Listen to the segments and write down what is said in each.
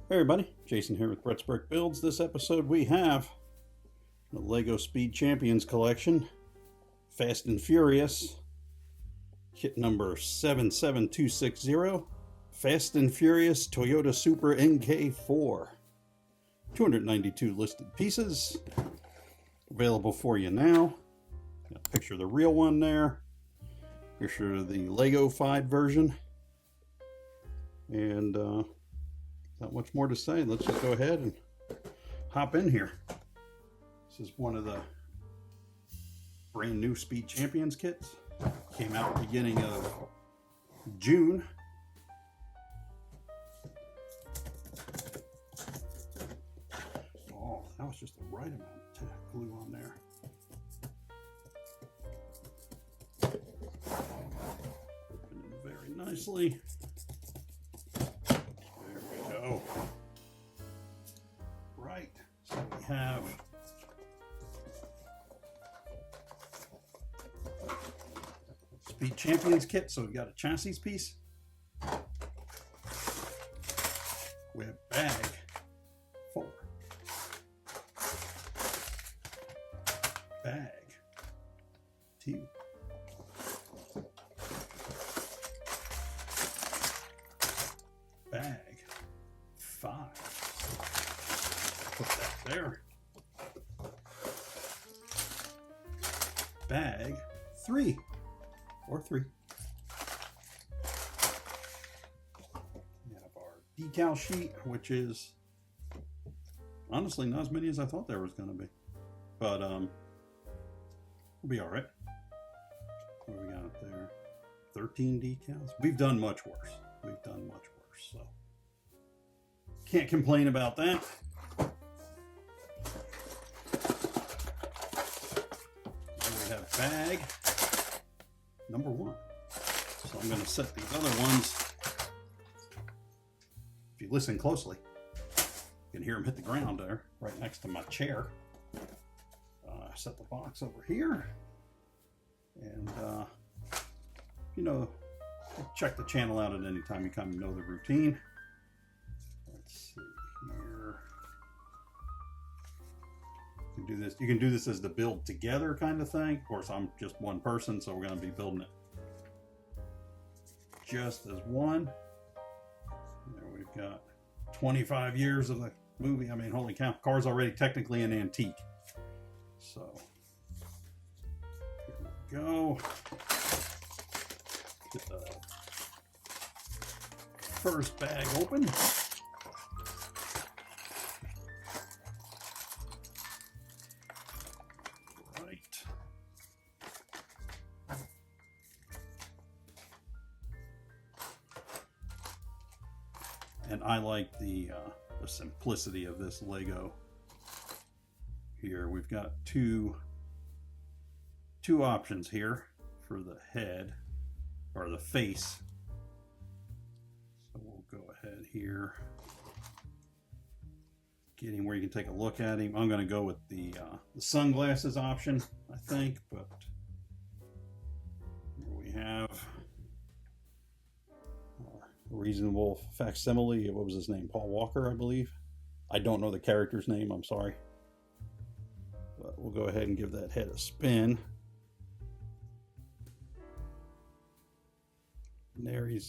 Hey everybody, Jason here with Brett's Brick Builds. This episode we have the Lego Speed Champions collection, Fast and Furious, kit number 77260, Fast and Furious Toyota Supra MK4. 292 listed pieces, available for you now. Got a picture of the real one there, picture of the Lego-fied version, and not much more to say. Let's just go ahead and hop in here. This is one of the brand new Speed Champions kits. Came out at the beginning of June. Oh, that was just the right amount of glue on there. Open it very nicely. Oh, right, so we have Speed Champions kit. So we've got a chassis piece, we have bag 4, bag 2, bag 5. Put that there. Bag 3 or 3. We have our decal sheet, which is honestly not as many as I thought there was going to be, but we'll be all right. What do we got there? 13 decals. We've done much worse. We've done much worse, so can't complain about that. Then we have bag number 1. So I'm going to set these other ones. If you listen closely, you can hear them hit the ground there, right next to my chair. Set the box over here, and you know, check the channel out at any time. You kind of know the routine. Let's see here. You can do this as the build together kind of thing. Of course, I'm just one person, so we're going to be building it just as one. There we've got 25 years of the movie. I mean, holy cow, car's already technically an antique. So here we go. Get the first bag open. Right. And I like the simplicity of this Lego here. We've got two options here for the head, or the face. So we'll go ahead here, get him where you can take a look at him. I'm going to go with the sunglasses option, I think, but here we have a reasonable facsimile. What was his name? Paul Walker, I believe. I don't know the character's name, I'm sorry. But we'll go ahead and give that head a spin. And there we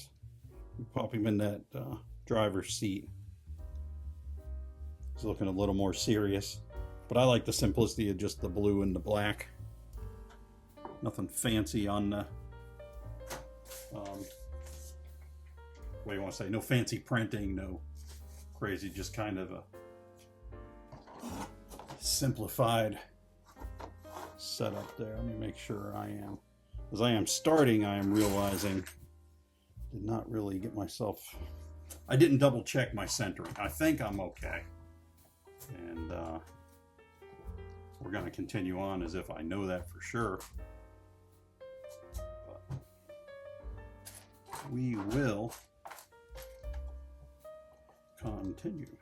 pop him in that driver's seat. He's looking a little more serious, but I like the simplicity of just the blue and the black. Nothing fancy on the what do you want to say? No fancy printing, no crazy, just kind of a simplified setup there. Let me make sure as I am starting, I am realizing did not really get myself, I didn't double check my centering. I think I'm okay. And we're going to continue on as if I know that for sure. But we will continue.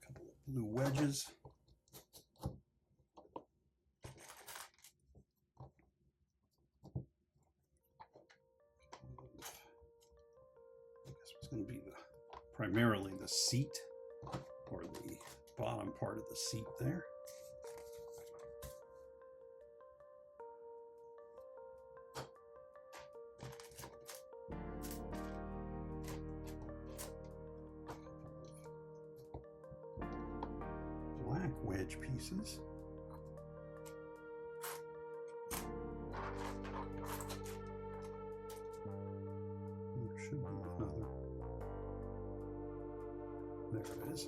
Couple of blue wedges. going to be primarily the seat, or the bottom part of the seat there. Black wedge pieces. There should be another. There it is.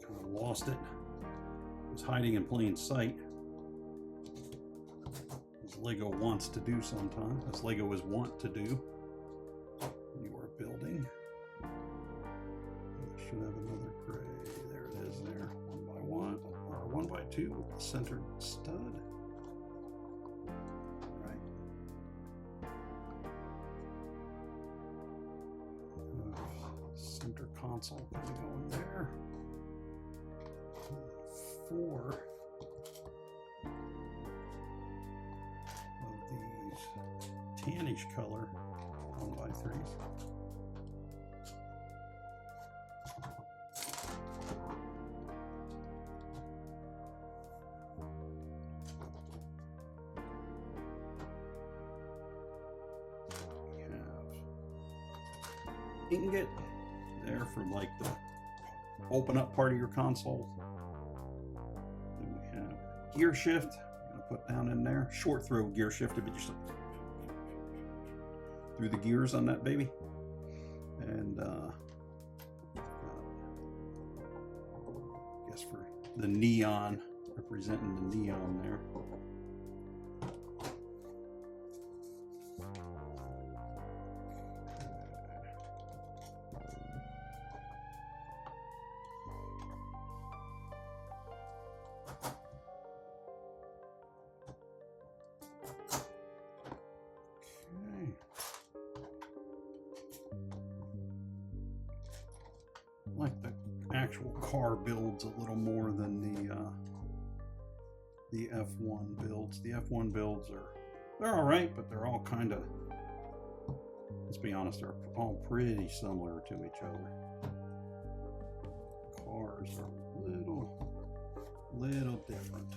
Kind of lost it. It was hiding in plain sight. As Lego wants to do sometimes. As Lego is wont to do when you are building. I should have another gray. There it is there. 1x1 or 1x2 with the centered stud. Center console kind of going there. 4 of these tannish color 1x3s. We have ingot there for like the open up part of your console. Then we have gear shift. I'm gonna put down in there. Short throw gear shift, but just through the gears on that baby. And I guess for the neon, representing the neon there. Like the actual car builds a little more than the F1 builds. The F1 builds they're all right, but they're all kind of, let's be honest, they're all pretty similar to each other. Cars are a little different.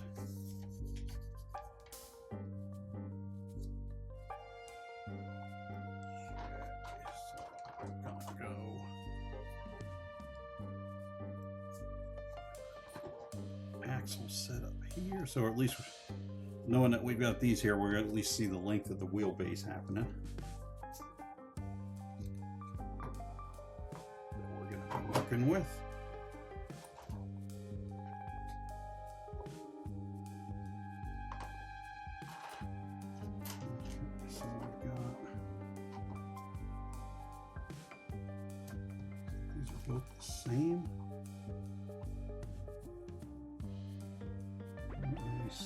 Axle set up here, so at least knowing that we've got these here, we're going to at least see the length of the wheelbase happening. That we're going to be working with. So we've got, these are both the same.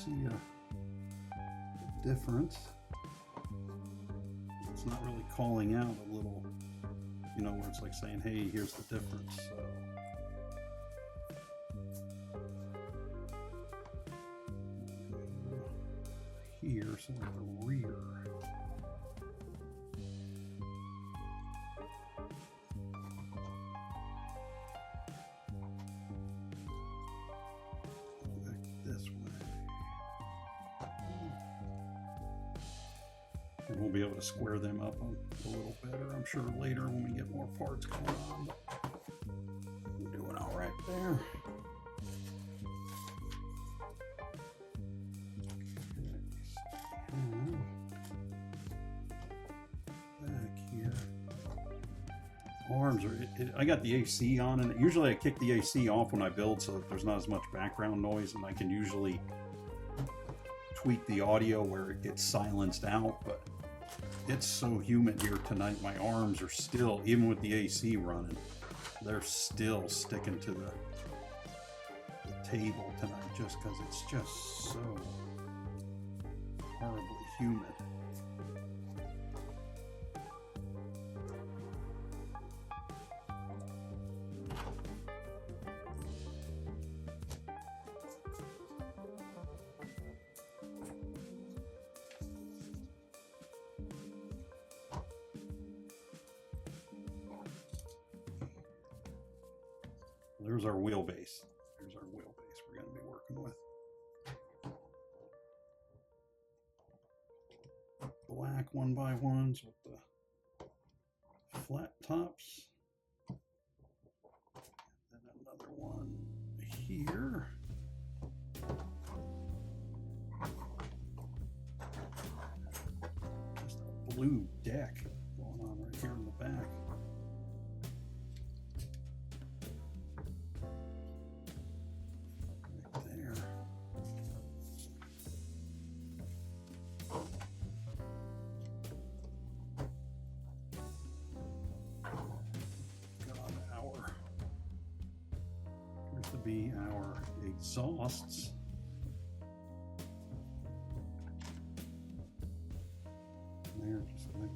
See a difference. It's not really calling out a little, you know, where it's like saying, hey, here's the difference. So here, so the rear. And we'll be able to square them up a little better, I'm sure, later when we get more parts going on. But we're doing all right there. Back here. Arms are, I got the AC on, and usually I kick the AC off when I build so that there's not as much background noise, and I can usually tweak the audio where it gets silenced out. But it's so humid here tonight, my arms are still, even with the AC running, they're still sticking to the table tonight just because it's just so horribly humid. there's our wheelbase. There's our wheelbase we're going to be working with. Black 1x1s with the flat tops. And then another one here. Just a blue deck going on right here in the back. Be our exhausts. There, just right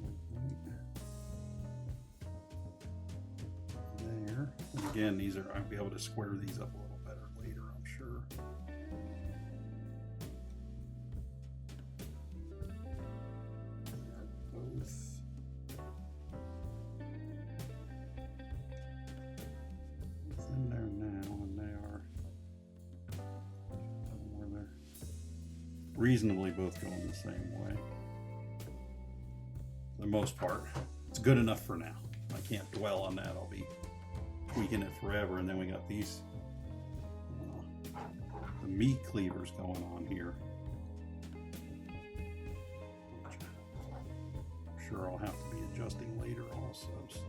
there. And again, these are, I'll be able to square these up a little better later, I'm sure. They're both in there now, and they are somewhere there. Reasonably both going the same way. For the most part, it's good enough for now. I can't dwell on that. I'll be tweaking it forever. And then we got these the meat cleavers going on here. I'm sure I'll have to be adjusting later also. So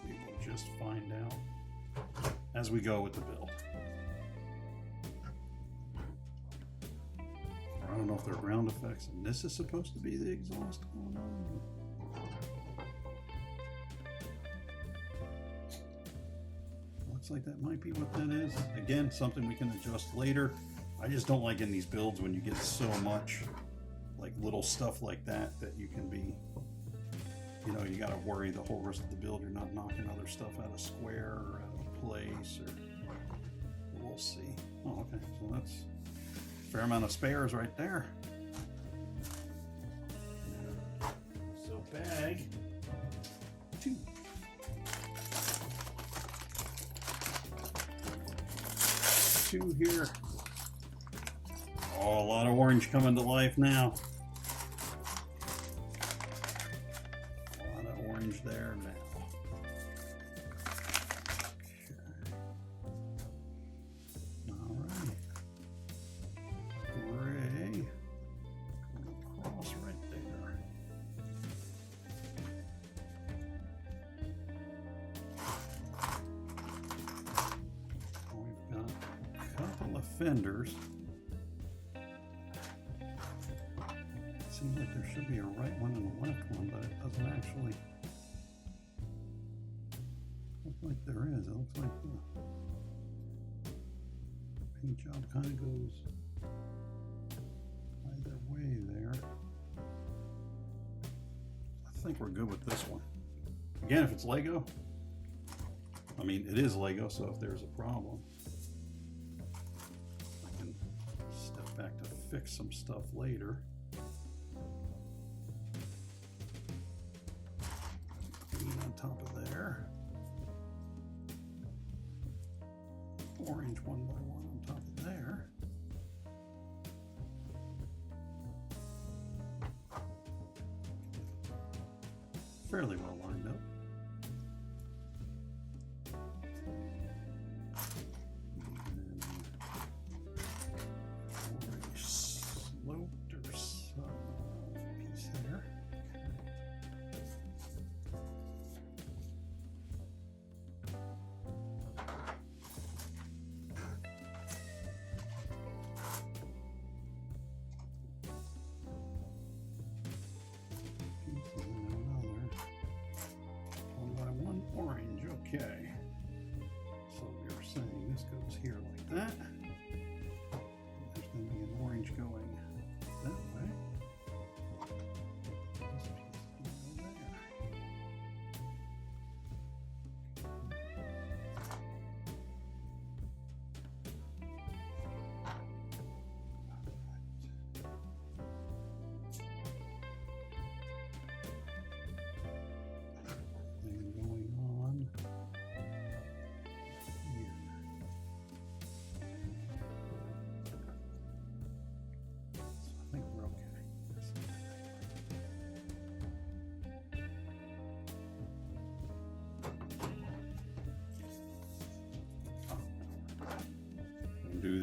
we will just find out as we go with the build. I don't know if they're ground effects, and this is supposed to be the exhaust going on. Looks like that might be what that is. Again, something we can adjust later. I just don't like in these builds when you get so much like little stuff like that that you can be, you know, you got to worry the whole rest of the build you're not knocking other stuff out of square or out of place, or we'll see. Oh, okay, so that's a fair amount of spares right there. So bag 2. Two here. Oh, a lot of orange coming to life now. A lot of orange there now. Okay. All right. Gray. Across right there. We've got a couple of fenders. Seems like there should be a right one and a left one, but it doesn't actually look like there is. It looks like the paint job kind of goes either way there. I think we're good with this one. Again, if it's Lego, I mean, it is Lego, so if there's a problem, I can step back to fix some stuff later. On top of there, orange 1x1 on top of there. Fairly well lined up. And orange sloped or some piece there. Orange, okay. So we were saying this goes here like that. There's going to be an orange going that way. This piece can go there.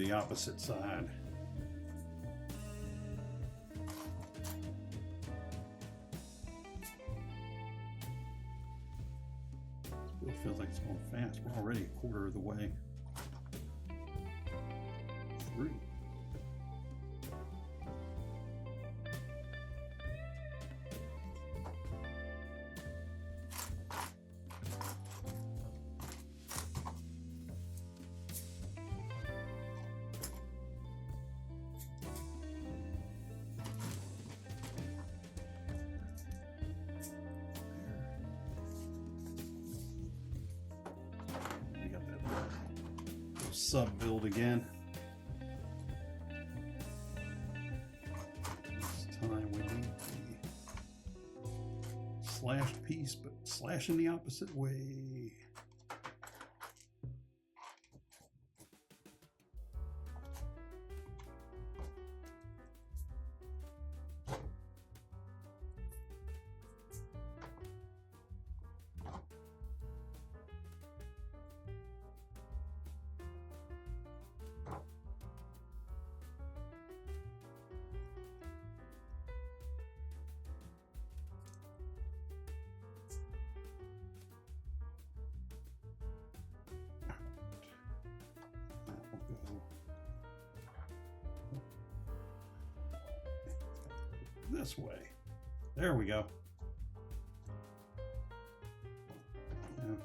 the opposite side. It feels like it's going fast. We're already a quarter of the way through. Sub build again. This time we need the slashed piece, but slashing the opposite way. This way. There we go. Okay.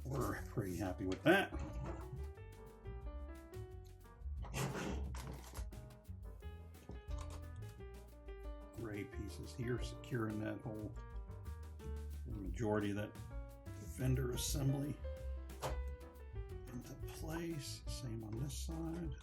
We're pretty happy with that. Gray pieces here securing that whole majority of that fender assembly into place. Same on this side.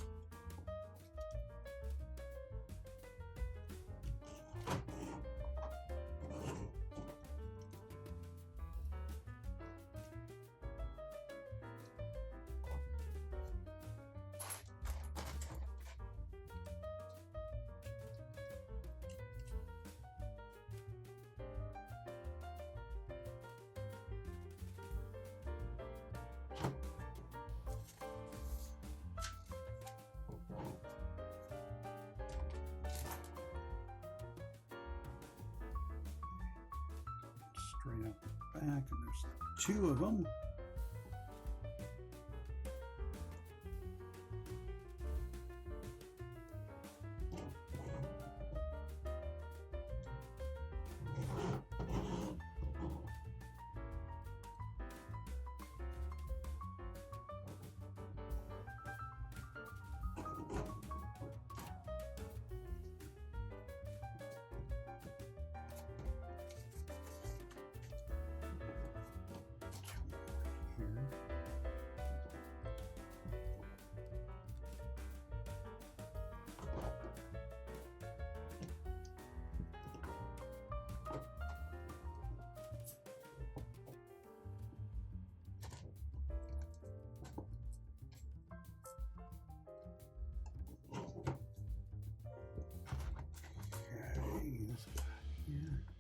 Straight up the back, and there's two of them.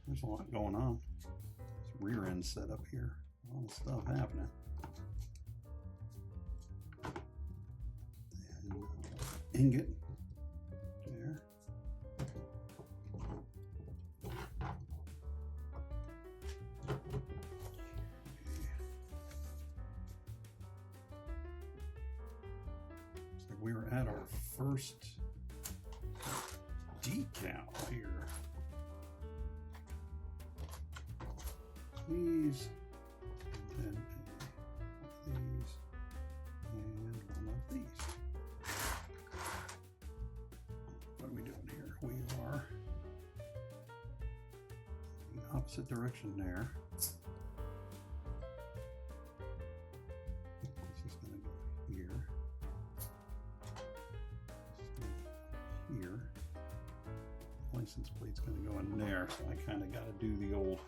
There's a lot going on. This rear end set up here. A lot of stuff happening. And ingot there. Looks like we were at our first decal here. These, and then these, and one of these. What are we doing here? We are in the opposite direction there. This is going to go here. This is going to go here. The license plate's going to go in there, so I kind of got to do the old.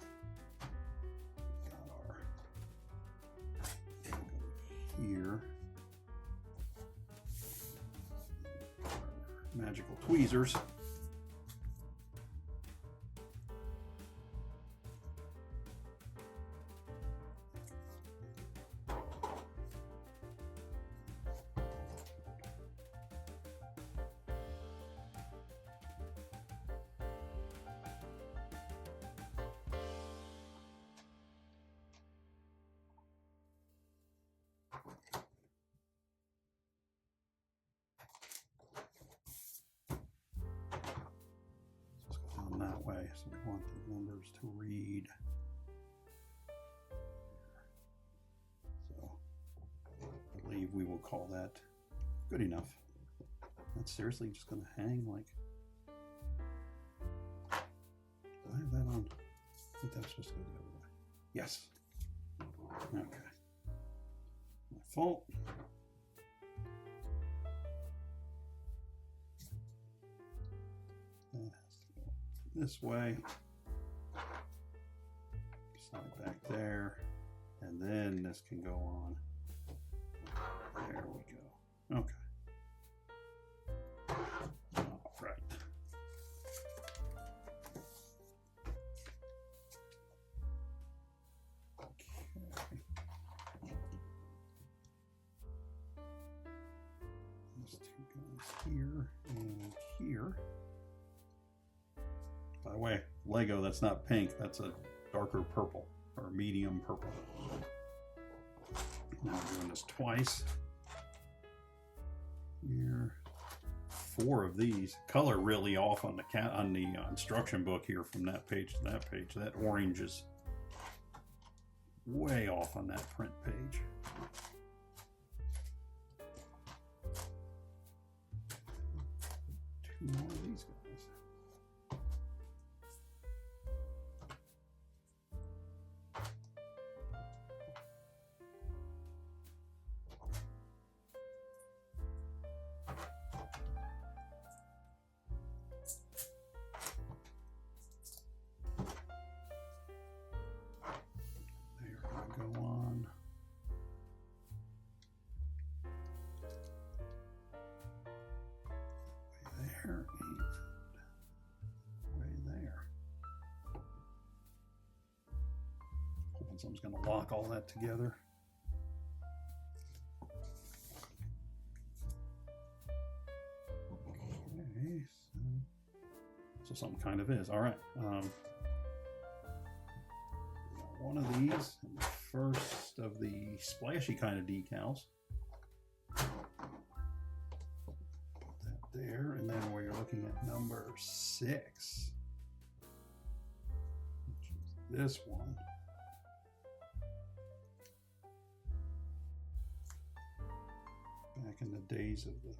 Here, magical tweezers. so we want the numbers to read. So I believe we will call that good enough. That's seriously just going to hang like... Do I have that on? I think that's supposed to go the other way. Yes. Okay. My fault. That has to go this way. Slide back there. And then this can go on. There we go. Okay. All right. These two guys here and here. By the way, Lego, that's not pink, that's a darker purple or medium purple. Now we're doing this twice. Here, 4 of these. Color really off on the instruction book here from that page to that page. That orange is way off on that print page. 2 more of these guys. So I'm just going to lock all that together. Okay, so something kind of is. All right. One of these, and the first of the splashy kind of decals. Put that there, and then we're looking at number 6, which is this one. Back in the days of the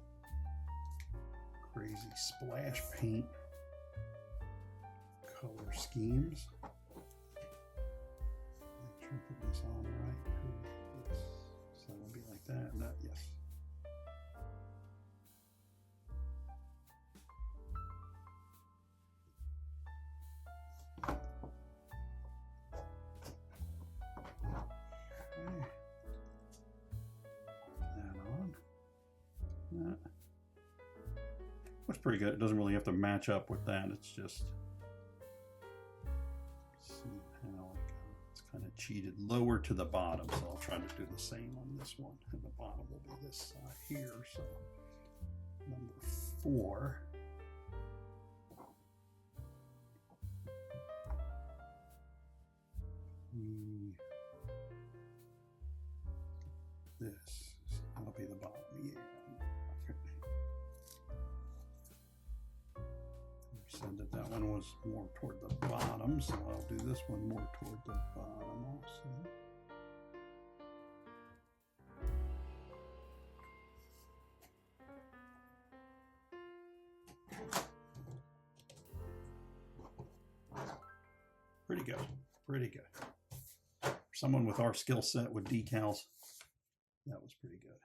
crazy splash paint color schemes. Make sure I put this on right. So it'll be like that. That, yes. Looks pretty good. It doesn't really have to match up with that. It's just see how it's kind of cheated lower to the bottom. So I'll try to do the same on this one. And the bottom will be this side here. So number 4. This. That'll be the bottom. Yeah. Said that one was more toward the bottom, so I'll do this one more toward the bottom also. Pretty good, pretty good. For someone with our skill set with decals, that was pretty good.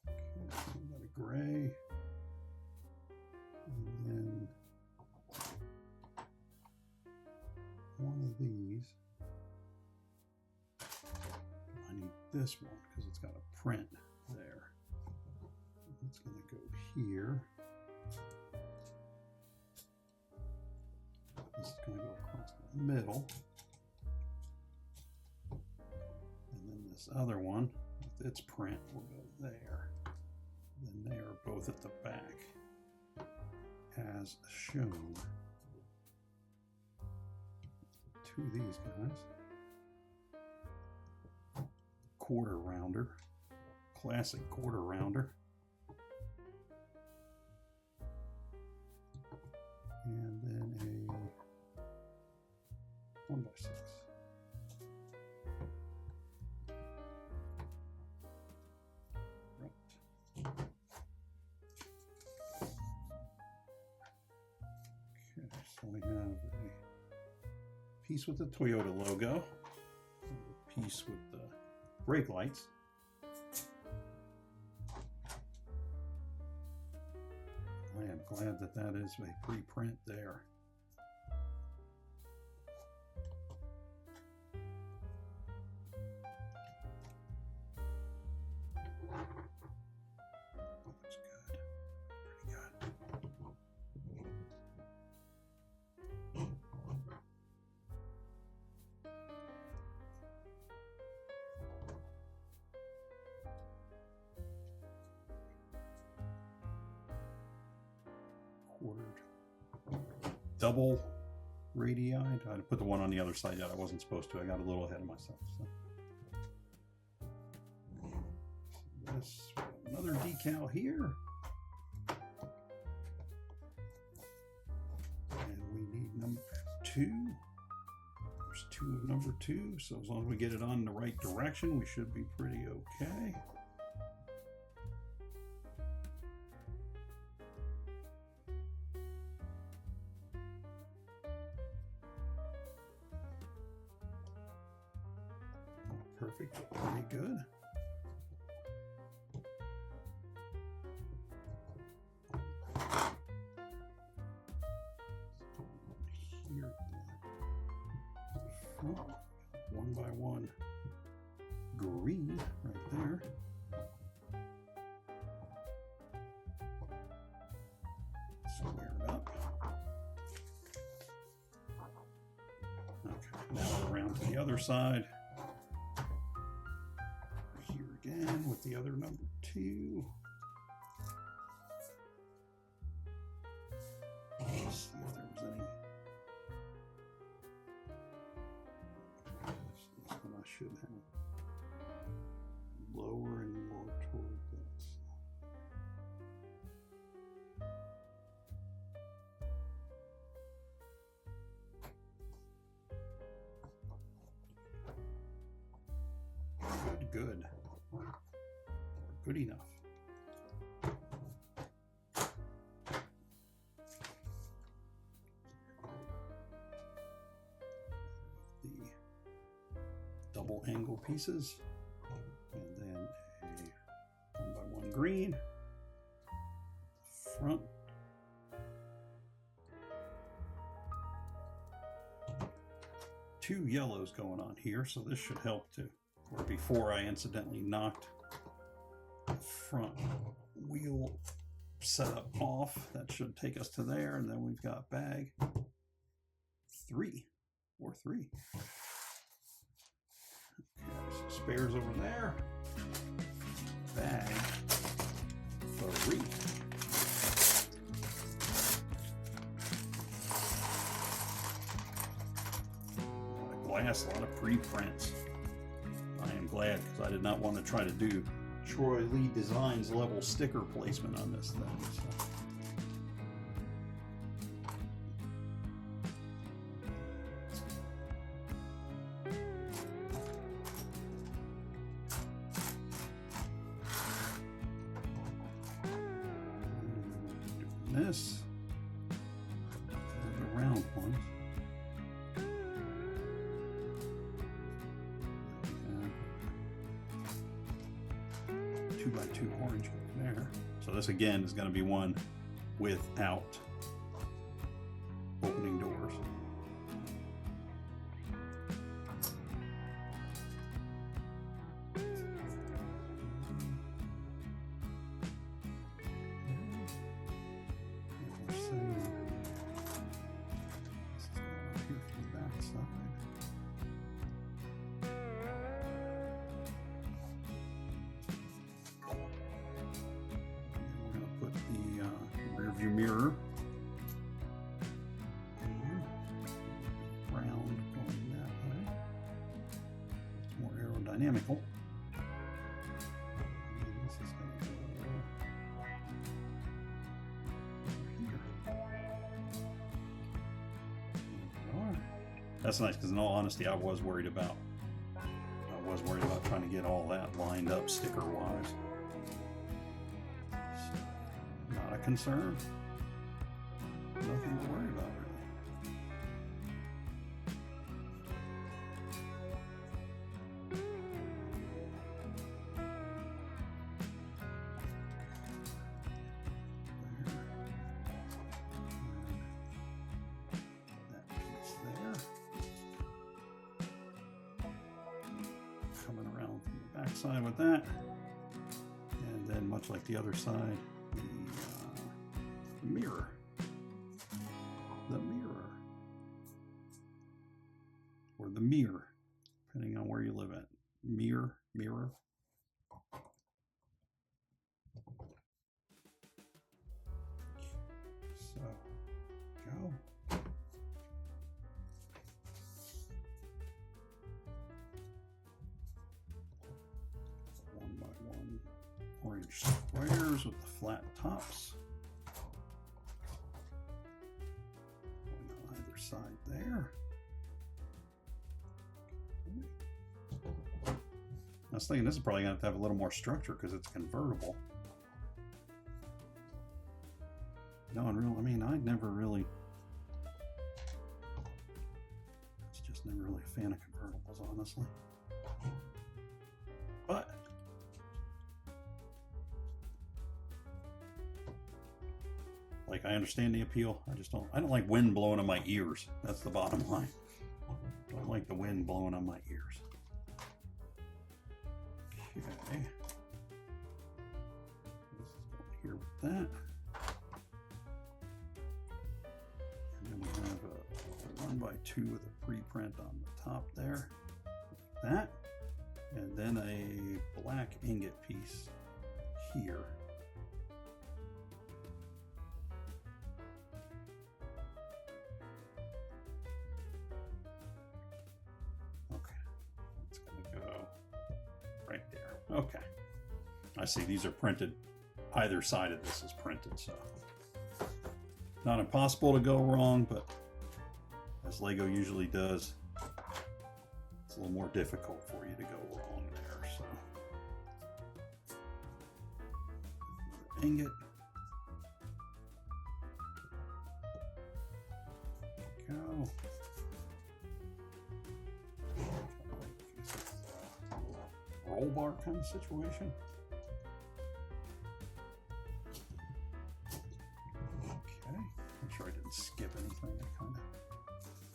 Okay, so we got a gray. And then one of these, I need this one because it's got a print there. It's going to go here. This is going to go across the middle. And then this other one with its print will go there. And then they are both at the back, as shown. 2 of these guys. Quarter rounder. Classic quarter rounder. And then a piece with the Toyota logo, a piece with the brake lights. I am glad that that is a pre-print there. Looks good. Pretty good. Quartered double radii. I had to put the one on the other side yet. I wasn't supposed to. I got a little ahead of myself. So. This, another decal here. And we need number 2. There's 2 of number 2. So as long as we get it on in the right direction, we should be pretty okay. Perfect, pretty good. Here, front, 1 by 1 green right there. Square it up. Okay, now around to the other side. Again with the other number 2. Let's see if there was any. This one I should have lower and more toward this. Good. Good enough. The double angle pieces, and then a 1 by 1 green front. Two yellows going on here, so this should help too. Where before I incidentally knocked the front wheel setup off. That should take us to there, and then we've got bag 3 or 3. Okay, so spares over there. Bag 3. A lot of glass, a lot of pre-prints. I am glad, because I did not want to try to do Troy Lee Designs level sticker placement on this thing. So. Doing this, the round one. 2 by 2 orange there. So this again is going to be one without opening doors. Rear view mirror. Round going that way. It's more aerodynamical. And this is going to go over here. That's nice, because in all honesty, I was worried about trying to get all that lined up sticker wise. Not a concern. Nothing to worry about, really. backside with that. And then much like the other side, the mirror. The mirror. Or the mirror, depending on where you live at. Mirror, mirror. So, go. One by one orange squares with the flat tops. Going on either side there. I was thinking this is probably going to have a little more structure because it's convertible. No, I mean, I never really, it's just never really a fan of convertibles, honestly. But like, I understand the appeal. I don't like wind blowing on my ears. That's the bottom line. I don't like the wind blowing on my ears. Okay. This is going here with that. And then we have a 1x2 with a pre-print on the top there. Like that. And then a black ingot piece here. Okay, I see these are printed. Either side of this is printed, so not impossible to go wrong, but as Lego usually does, it's a little more difficult for you to go wrong there. So ingot, go. Roll bar kind of situation. Okay, make sure I didn't skip anything. I kind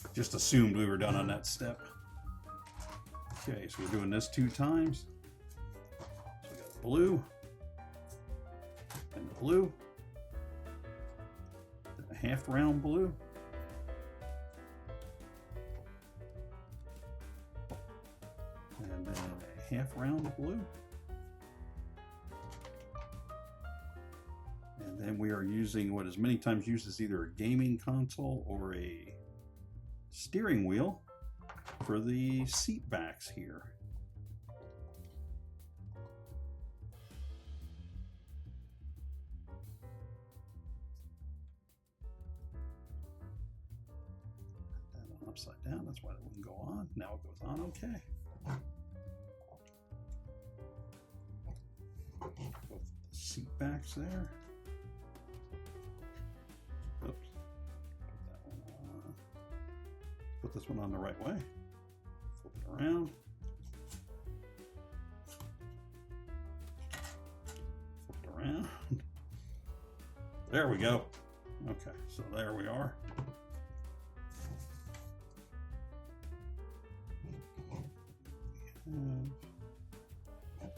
of just assumed we were done on that step. Okay, so we're doing this 2 times. So we got the blue and the blue, then a half round blue. And then a half round blue. And then we are using what is many times used as either a gaming console or a steering wheel for the seat backs here. And upside down, that's why it wouldn't go on. Now it goes on, okay. Both the seat backs there. Oops. Put that one on. Put this one on the right way. Flip it around. Flip it around. There we go. Okay, so there we are.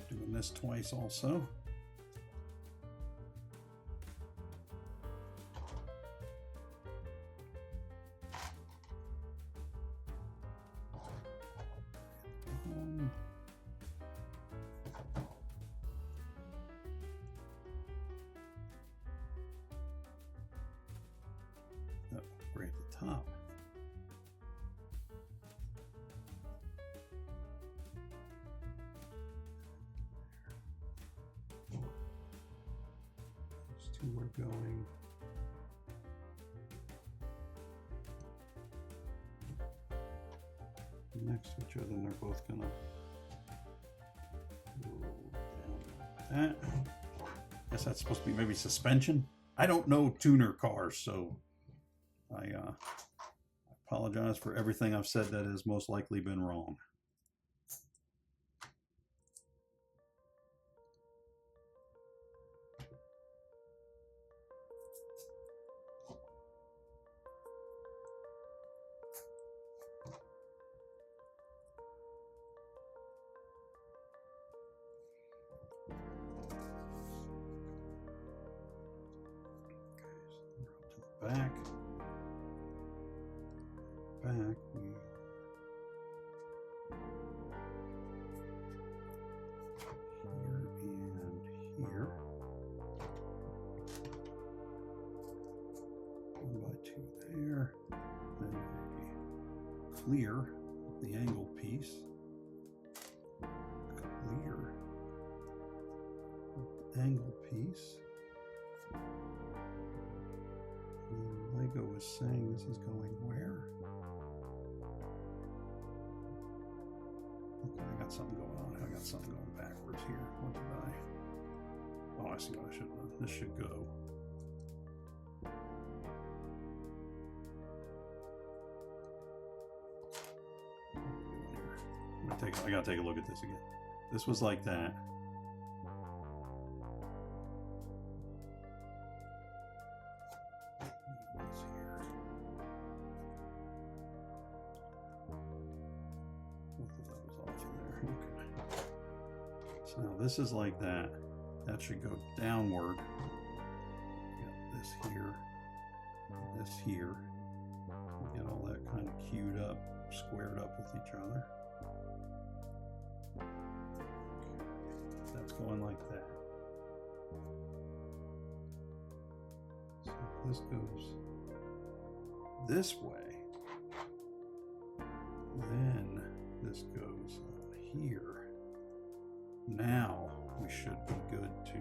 Doing this twice also. Right at the top. Those two are going. Next to each other, and they're both gonna roll down like that. Guess that's supposed to be maybe suspension. I don't know tuner cars, so I apologize for everything I've said that has most likely been wrong. back. Back. Here and here. 1x2 there. Then we clear the angle piece. Clear angle piece. And Lego is saying this is going where? Okay, I got something going on. I got something going backwards here. What did I? Oh, I see what I should have done. This should go. I gotta take a look at this again. This was like that. So now this is like that. That should go downward. Got this here, this here. Get all that kind of queued up, squared up with each other. That's going like that. So if this goes this way, then this goes here. Now we should be good to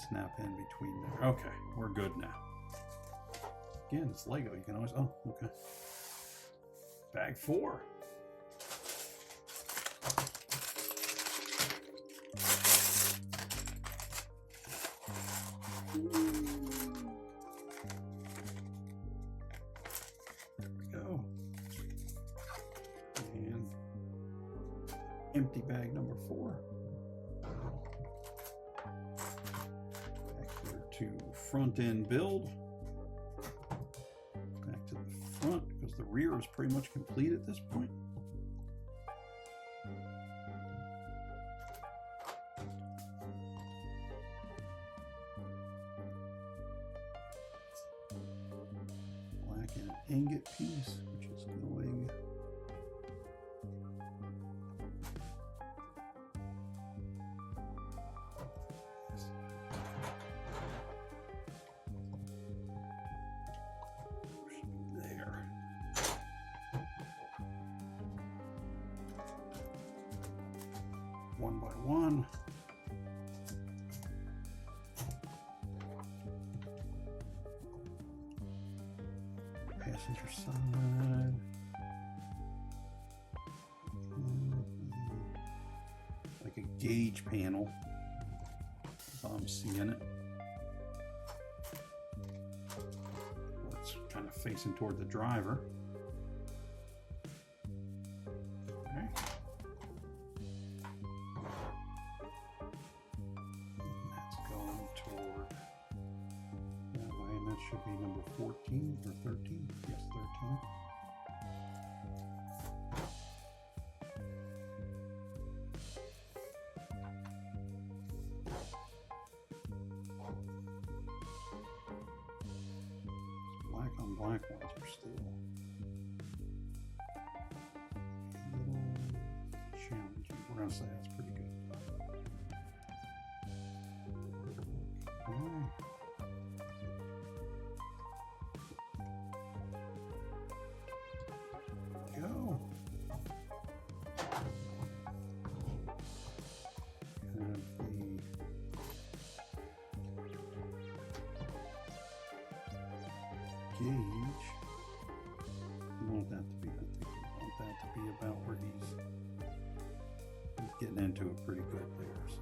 snap in between there. Okay, we're good now. Again, it's Lego. You can always, oh, okay. Bag 4. There we go. And empty bag number 4. Back here to front end build. Back to the front because the rear is pretty much complete at this point. Black and ingot piece, which is going there. One by one. Passenger side. Like a gauge panel. That's how I'm seeing it. It's kind of facing toward the driver. Okay. And that's going toward that way, and that should be number 14 or 13. Yes, 13. Black on black ones are still a little challenging. We're going to say that's pretty good. Okay. Go. Have the gauge. You want that to be, I think you want that to be about where he's getting into it pretty good there. So.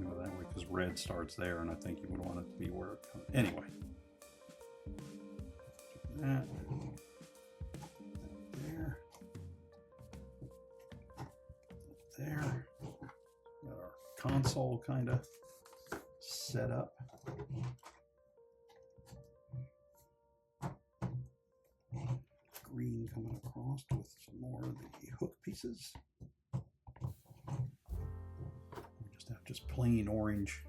Go that way because red starts there, and I think you would want it to be where it comes. Anyway, that there, there. Got our console kind of set up. Green coming across with some more of the hook pieces. just plain orange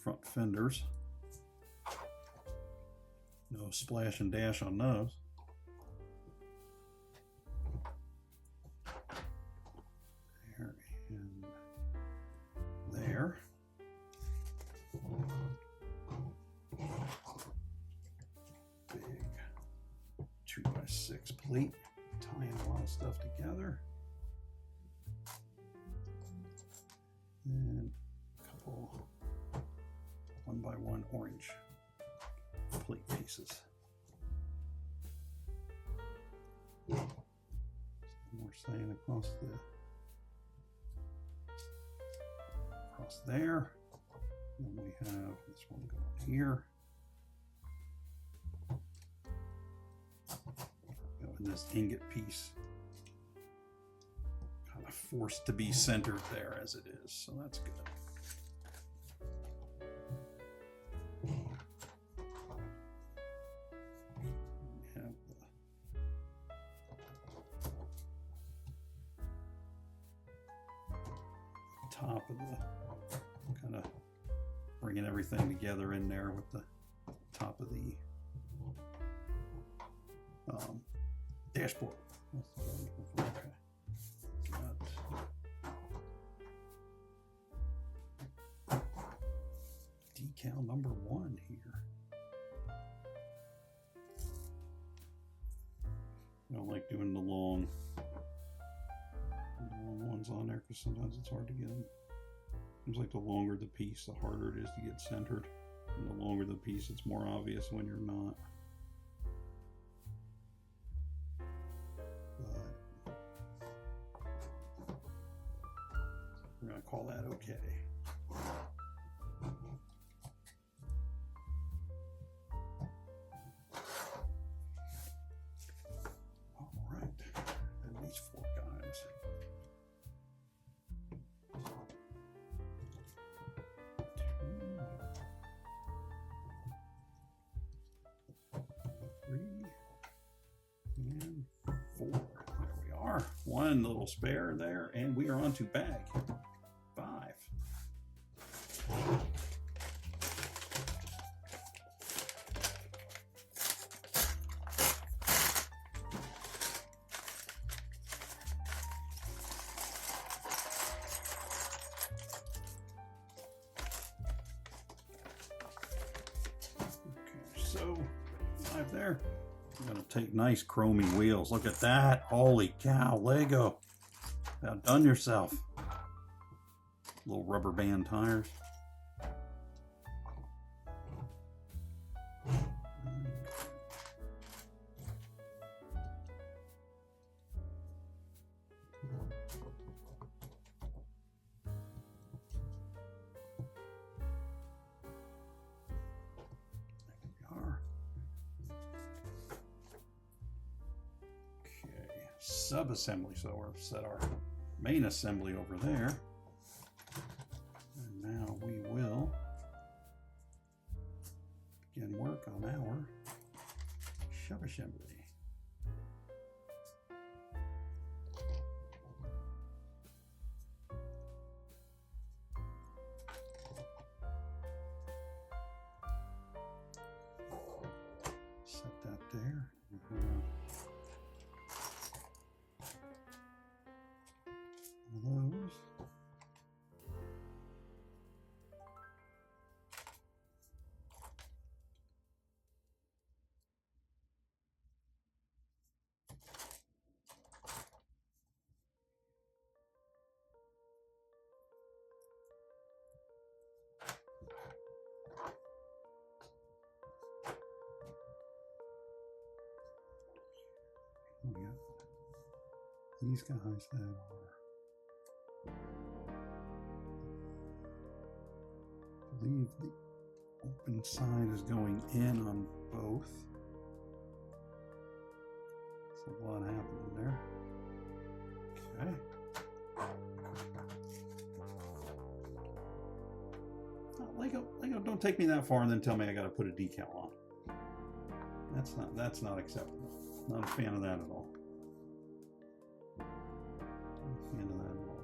front fenders. No splash and dash on those. There and there. Big 2x6 plate, tying a lot of stuff together. And a couple 1x1 orange plate pieces. More saying across there. Then we have this one going here. And this ingot piece kind of forced to be centered there as it is, so that's good. We have the top of the kind of bringing everything together in there with the top of the dashboard. Okay. Got decal number 1 here. I don't like doing the long ones on there because sometimes it's hard to get them. Seems like the longer the piece, the harder it is to get centered. And the longer the piece, it's more obvious when you're not. But we're going to call that okay. All right, and these 4 guys. 3 and 4. There we are. 1 little spare there, and we are on to bag 5. So 5 there. I'm going to take nice chromy wheels. Look at that. Holy cow, Lego. Outdone yourself. Little rubber band tires. Sub-assembly, so we've set our main assembly over there, and now we will begin work on our sub-assembly. Set that there. Those. We got these guys that are I believe the open side is going in on both. There's a lot happening there. Okay. Oh, Lego, don't take me that far and then tell me I got to put a decal on. That's not acceptable. Not a fan of that at all. Not a fan of that at all.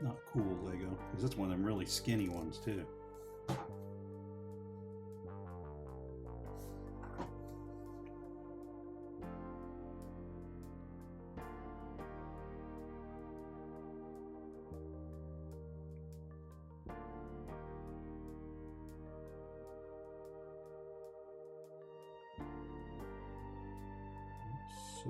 Not cool Lego, because it's one of them really skinny ones too. So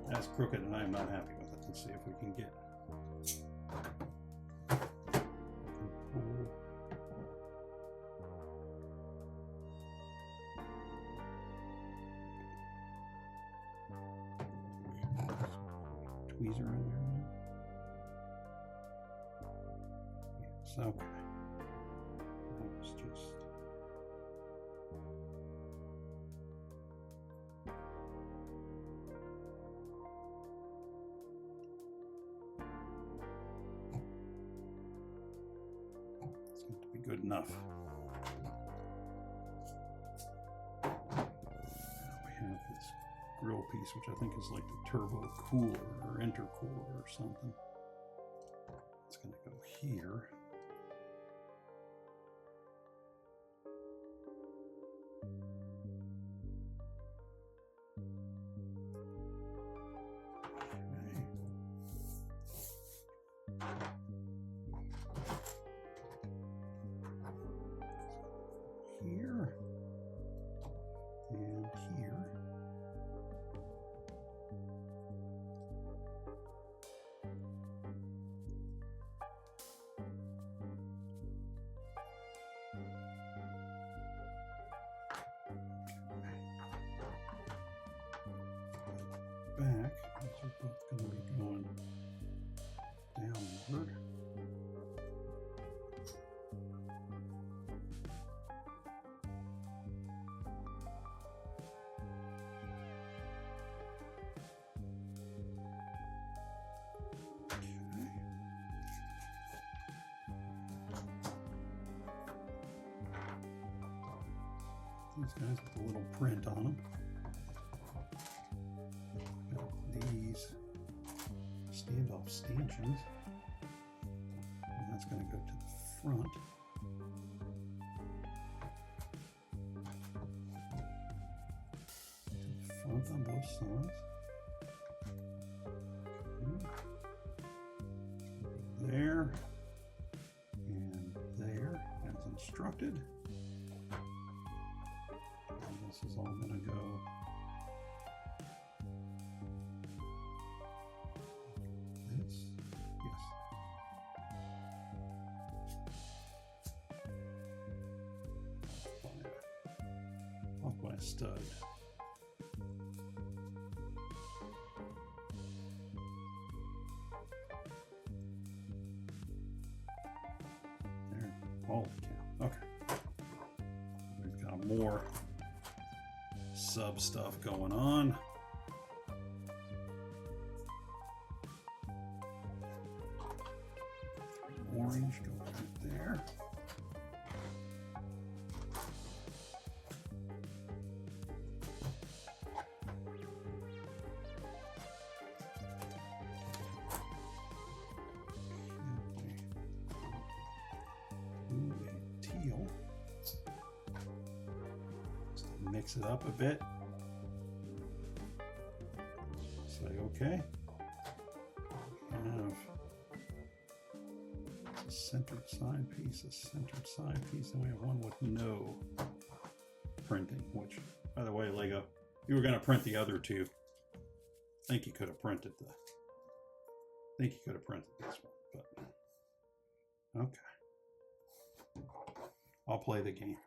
that's crooked and I'm not happy with it. Let's see if we can get tweezer in there now. Yes, okay. That was just it's going to be good enough. Now we have this grill piece, which I think is like the turbo cooler or intercooler or something. It's going to go here. Here and here. Back, these are both going to be going downward. These guys with a little print on them. Got these standoff stanchions. And that's going to go to the front. To the front on both sides. Okay. There. And there, as instructed. This is all going to go this, yes. Off by a stud. There, holy cow. Okay. We've got more sub stuff going on. Orange goes right there. Ooh, a teal. Mix it up a bit. Say okay. Have a centered side piece, and we have one with no printing, which, by the way, Lego, you were going to print the other two. I think you could have printed this one, but okay. I'll play the game.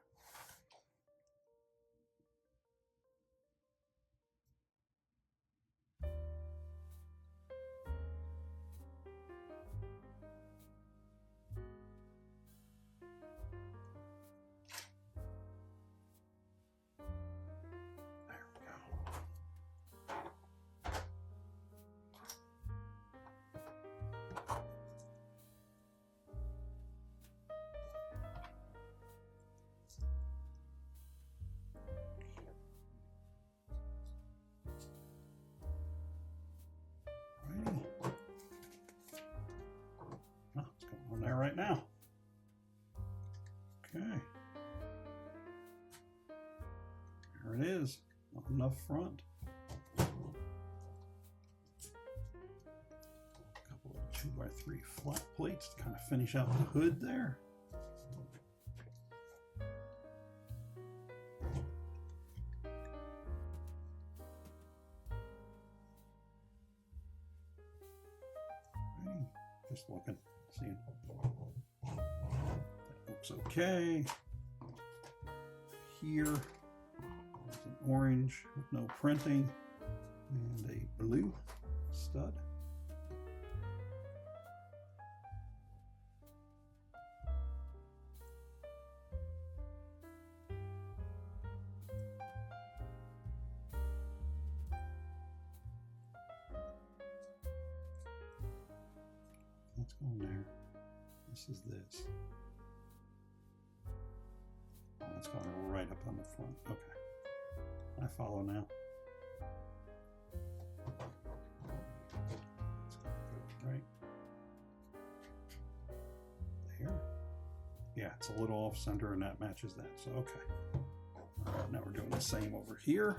right now. Okay. There it is. Not enough front. A couple of 2x3 flat plates to kind of finish out the hood there. Just looking, seeing. That looks okay. Here, there's an orange with no printing and a blue stud. What's going there? This is this. Oh, it's going right up on the front. Okay. I follow now. It's going to go right there. Yeah, it's a little off center and that matches that. So, okay. All right, now we're doing the same over here.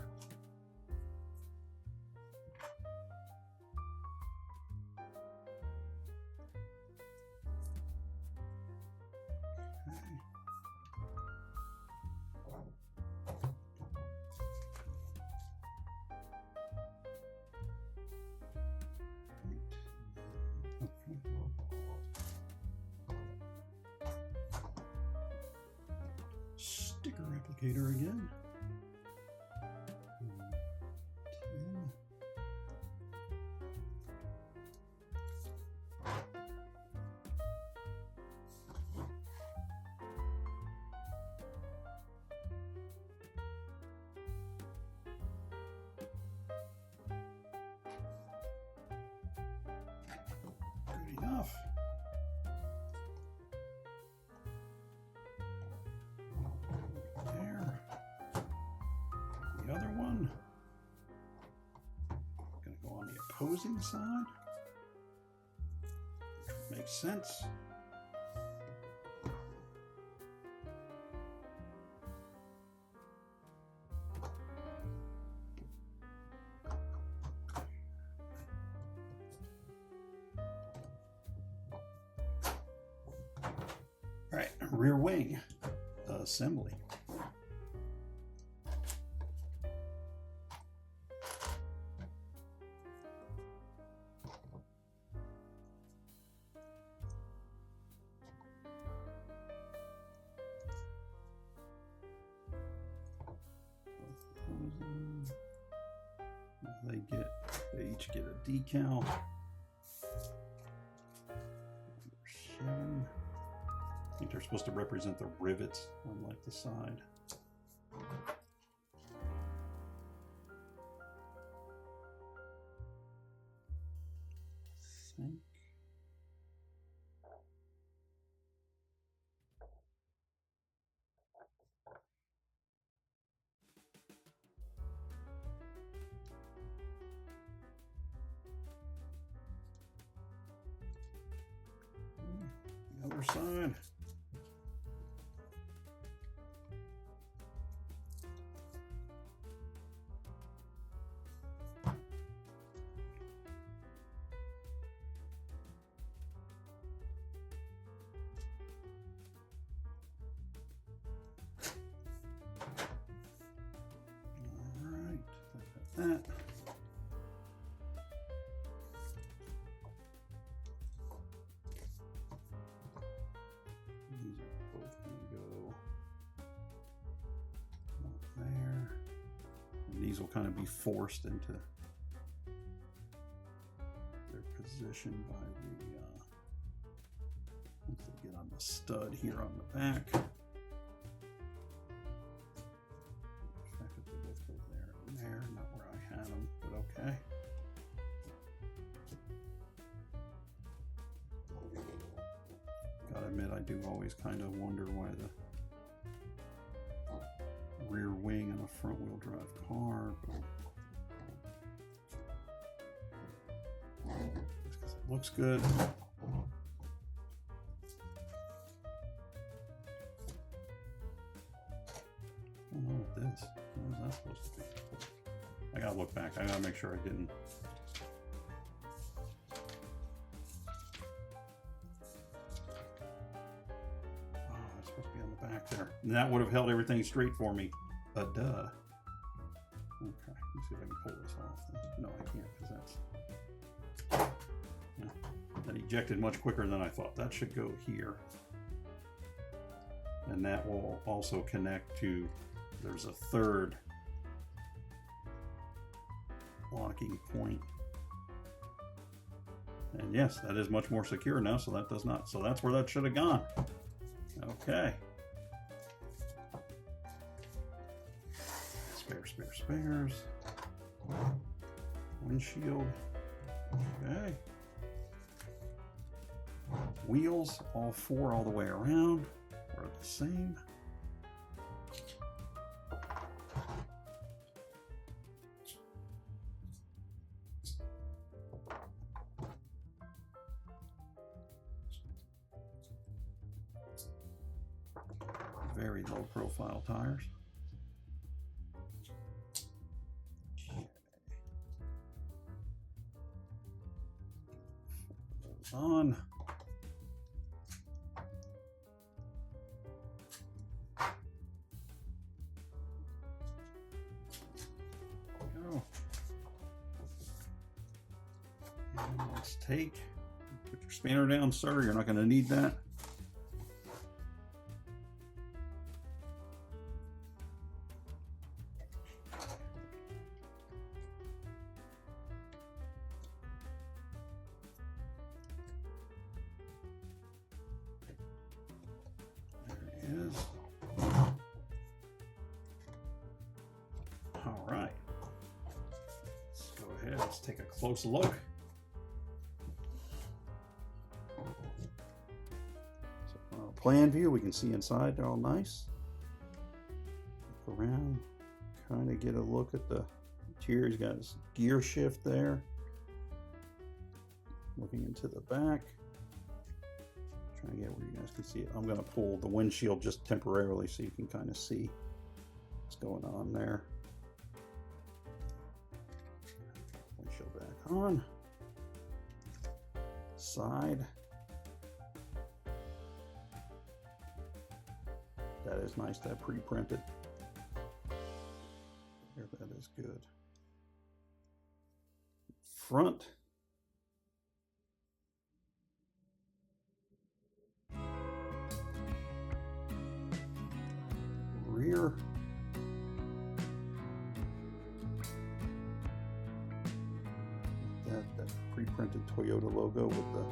Sticker applicator again. 10. Good enough. The other one, going to go on the opposing side, which makes sense. All right, rear wing assembly. They each get a decal. Number 7. I think they're supposed to represent the rivets on like the side. I think. The other side. All right, that. These are both going to go up there. And these will kind of be forced into their position by the, once they get on the stud here on the back. The fact that they both go there and there, not where I had them, but okay. Gotta admit, I do always kind of wonder why the rear wing in a front-wheel drive car, but just 'cause it looks good. I gotta make sure I didn't. Oh, it's supposed to be on the back there. And that would have held everything straight for me. Duh. Okay, let's see if I can pull this off. No, I can't, because that's... Yeah, that ejected much quicker than I thought. That should go here. And that will also connect to... There's a third locking point. And yes, that is much more secure now, so that does not. So that's where that should have gone. Okay. Spares. Windshield. Okay. Wheels, all four all the way around, are the same. Very low profile tires. On. Go. And let's take. Put your spanner down, sir. You're not going to need that. Is. All right. Let's go ahead. Let's take a close look. So, plan view, we can see inside. They're all nice. Look around, kind of get a look at the interior. He's got his gear shift there. Looking into the back. Trying to get where you guys can see it. I'm going to pull the windshield just temporarily so you can kind of see what's going on there. Windshield back on. Side. That is nice to have pre-printed. There, that is good. Front. Rear. That pre-printed Toyota logo with the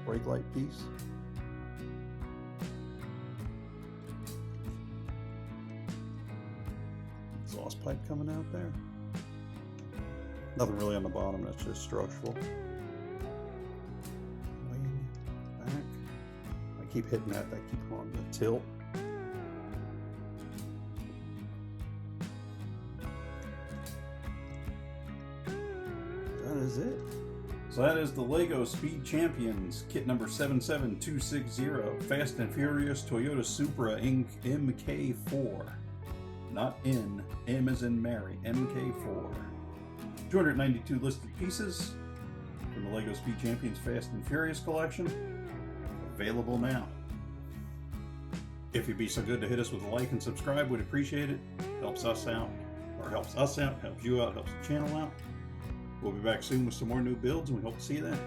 brake light piece. Exhaust pipe coming out there. Nothing really on the bottom, that's just structural. Keep hitting that, keep on the tilt. That is it. So that is the LEGO Speed Champions kit number 77260, Fast and Furious Toyota Supra MK4. Not N, M as in Mary, MK4. 292 listed pieces from the LEGO Speed Champions Fast and Furious collection. Available now. If you'd be so good to hit us with a like and subscribe, we'd appreciate it. Helps us out, helps you out, helps the channel out. We'll be back soon with some more new builds, and we hope to see you then.